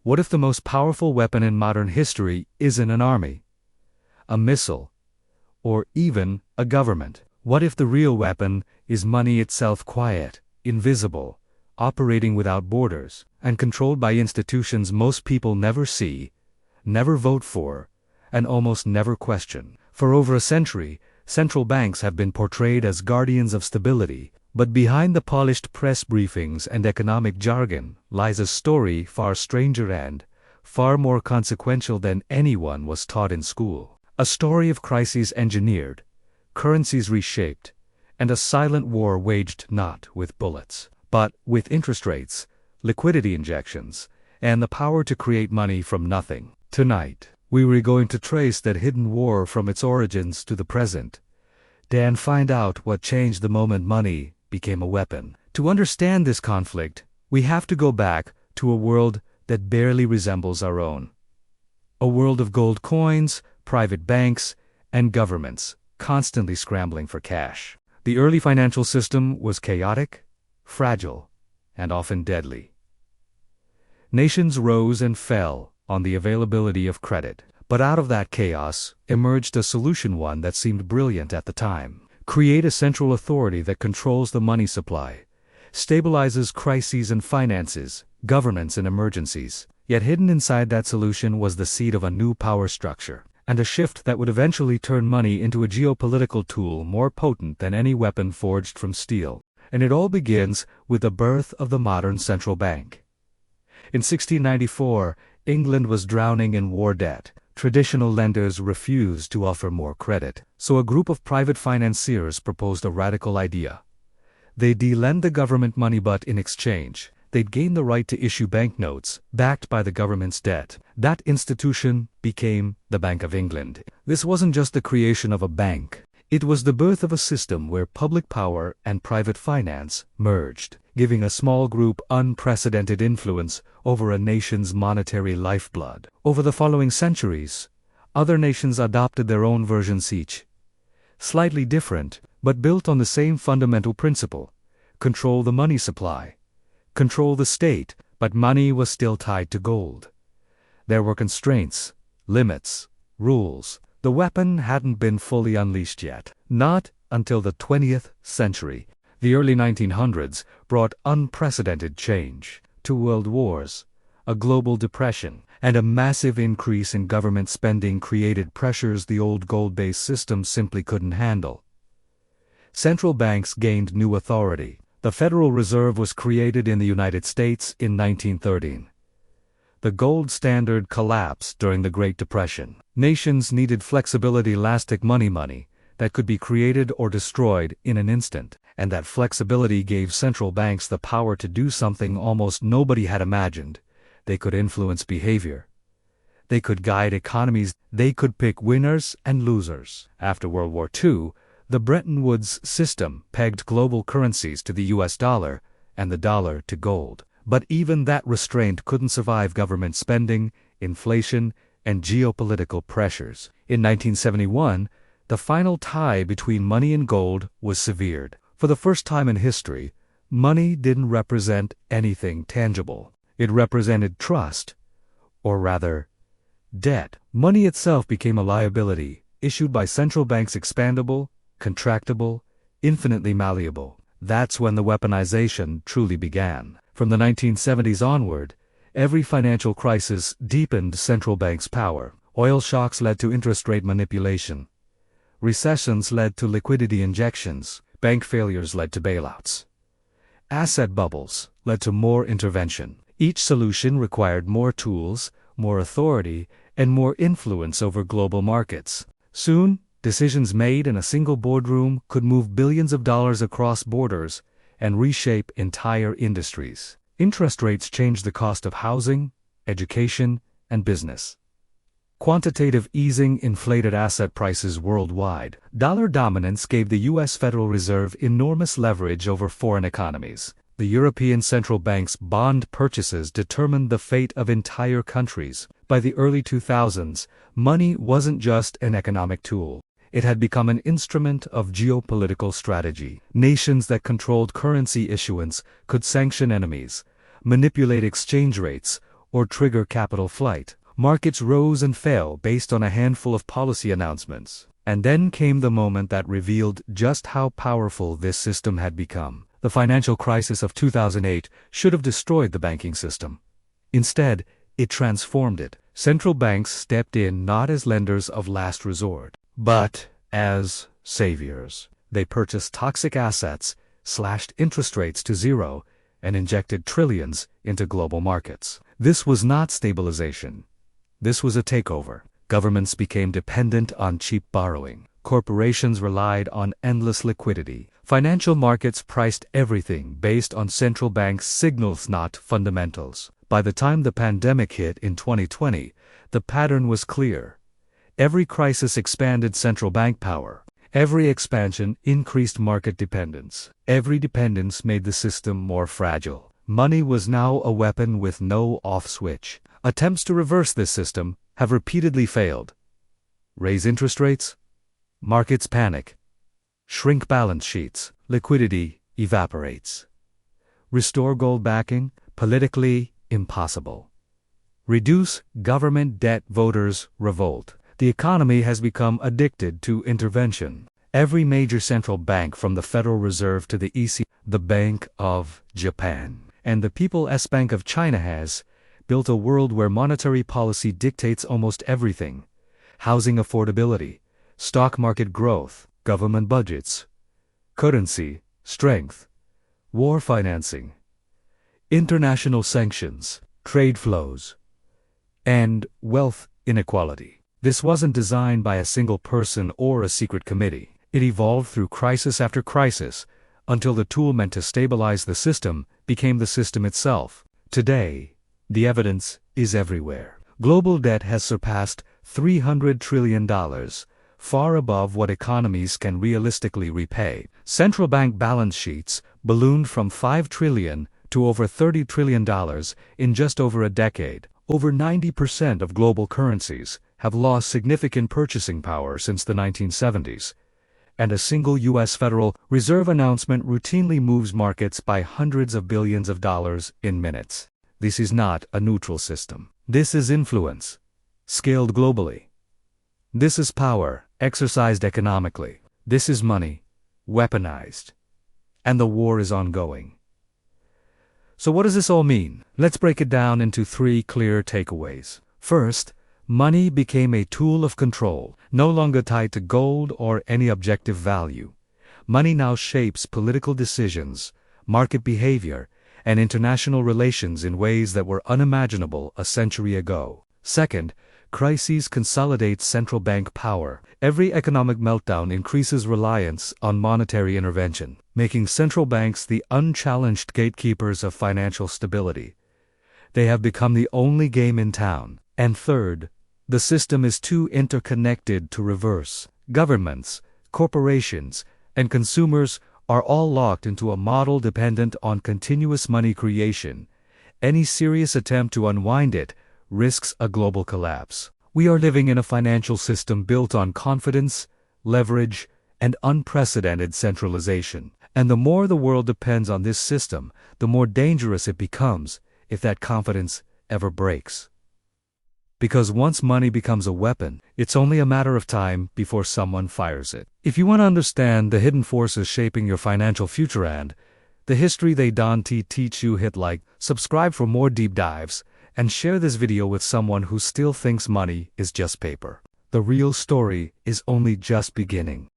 What if the most powerful weapon in modern history isn't an army, a missile, or even a government? What if the real weapon is money itself, quiet, invisible, operating without borders, and controlled by institutions most people never see, never vote for, and almost never question? For over a century, central banks have been portrayed as guardians of stability, but behind the polished press briefings and economic jargon lies a story far stranger and far more consequential than anyone was taught in school. A story of crises engineered, currencies reshaped, and a silent war waged not with bullets, but with interest rates, liquidity injections, and the power to create money from nothing. Tonight, we were going to trace that hidden war from its origins to the present, and find out what changed the moment money became a weapon. To understand this conflict, we have to go back to a world that barely resembles our own. A world of gold coins, private banks, and governments constantly scrambling for cash. The early financial system was chaotic, fragile, and often deadly. Nations rose and fell on the availability of credit. But out of that chaos emerged a solution, one that seemed brilliant at the time. Create a central authority that controls the money supply, stabilizes crises and finances, governance in emergencies. Yet hidden inside that solution was the seed of a new power structure, and a shift that would eventually turn money into a geopolitical tool more potent than any weapon forged from steel. And it all begins with the birth of the modern central bank. In 1694, England was drowning in war debt. Traditional lenders refused to offer more credit, so a group of private financiers proposed a radical idea. They'd lend the government money, but in exchange, they'd gain the right to issue banknotes backed by the government's debt. That institution became the Bank of England. This wasn't just the creation of a bank. It was the birth of a system where public power and private finance merged, giving a small group unprecedented influence over a nation's monetary lifeblood. Over the following centuries, other nations adopted their own versions, each slightly different, but built on the same fundamental principle: control the money supply, control the state, but money was still tied to gold. There were constraints, limits, rules. The weapon hadn't been fully unleashed yet. Not until the 20th century. The early 1900s brought unprecedented change. 2 world wars, a global depression, and a massive increase in government spending created pressures the old gold-based system simply couldn't handle. Central banks gained new authority. The Federal Reserve was created in the United States in 1913. The gold standard collapsed during the Great Depression. Nations needed flexibility, elastic money that could be created or destroyed in an instant. And that flexibility gave central banks the power to do something almost nobody had imagined. They could influence behavior. They could guide economies. They could pick winners and losers. After World War II, the Bretton Woods system pegged global currencies to the US dollar and the dollar to gold. But even that restraint couldn't survive government spending, inflation, and geopolitical pressures. In 1971, the final tie between money and gold was severed. For the first time in history, money didn't represent anything tangible. It represented trust, or rather, debt. Money itself became a liability, issued by central banks, expandable, contractible, infinitely malleable. That's when the weaponization truly began. From the 1970s onward, every financial crisis deepened central banks' power. Oil shocks led to interest rate manipulation. Recessions led to liquidity injections. Bank failures led to bailouts. Asset bubbles led to more intervention. Each solution required more tools, more authority, and more influence over global markets. Soon, decisions made in a single boardroom could move billions of dollars across borders and reshape entire industries. Interest rates changed the cost of housing, education, and business. Quantitative easing inflated asset prices worldwide. Dollar dominance gave the U.S. Federal Reserve enormous leverage over foreign economies. The European Central Bank's bond purchases determined the fate of entire countries. By the early 2000s, money wasn't just an economic tool. It had become an instrument of geopolitical strategy. Nations that controlled currency issuance could sanction enemies, manipulate exchange rates, or trigger capital flight. Markets rose and fell based on a handful of policy announcements. And then came the moment that revealed just how powerful this system had become. The financial crisis of 2008 should have destroyed the banking system. Instead, it transformed it. Central banks stepped in not as lenders of last resort, but as saviors. They purchased toxic assets, slashed interest rates to zero, and injected trillions into global markets. This was not stabilization. This was a takeover. Governments became dependent on cheap borrowing. Corporations relied on endless liquidity. Financial markets priced everything based on central banks' signals, not fundamentals. By the time the pandemic hit in 2020, the pattern was clear. Every crisis expanded central bank power. Every expansion increased market dependence. Every dependence made the system more fragile. Money was now a weapon with no off switch. Attempts to reverse this system have repeatedly failed. Raise interest rates? Markets panic. Shrink balance sheets. Liquidity evaporates. Restore gold backing? Politically impossible. Reduce government debt? Voters revolt. The economy has become addicted to intervention. Every major central bank from the Federal Reserve to the EC, the Bank of Japan, and the People's Bank of China has built a world where monetary policy dictates almost everything. Housing affordability, stock market growth, government budgets, currency strength, war financing, international sanctions, trade flows, and wealth inequality. This wasn't designed by a single person or a secret committee. It evolved through crisis after crisis, until the tool meant to stabilize the system became the system itself. Today, the evidence is everywhere. Global debt has surpassed $300 trillion, far above what economies can realistically repay. Central bank balance sheets ballooned from $5 trillion to over $30 trillion in just over a decade. Over 90% of global currencies have lost significant purchasing power since the 1970s. And a single U.S. Federal Reserve announcement routinely moves markets by hundreds of billions of dollars in minutes. This is not a neutral system. This is influence, scaled globally. This is power, exercised economically. This is money, weaponized. And the war is ongoing. So what does this all mean? Let's break it down into 3 clear takeaways. First, money became a tool of control, no longer tied to gold or any objective value. Money now shapes political decisions, market behavior, and international relations in ways that were unimaginable a century ago. Second, crises consolidate central bank power. Every economic meltdown increases reliance on monetary intervention, making central banks the unchallenged gatekeepers of financial stability. They have become the only game in town. And third, the system is too interconnected to reverse. Governments, corporations, and consumers are all locked into a model dependent on continuous money creation. Any serious attempt to unwind it risks a global collapse. We are living in a financial system built on confidence, leverage, and unprecedented centralization. And the more the world depends on this system, the more dangerous it becomes if that confidence ever breaks. Because once money becomes a weapon, it's only a matter of time before someone fires it. If you want to understand the hidden forces shaping your financial future and the history they don't teach you, hit like, subscribe for more deep dives, and share this video with someone who still thinks money is just paper. The real story is only just beginning.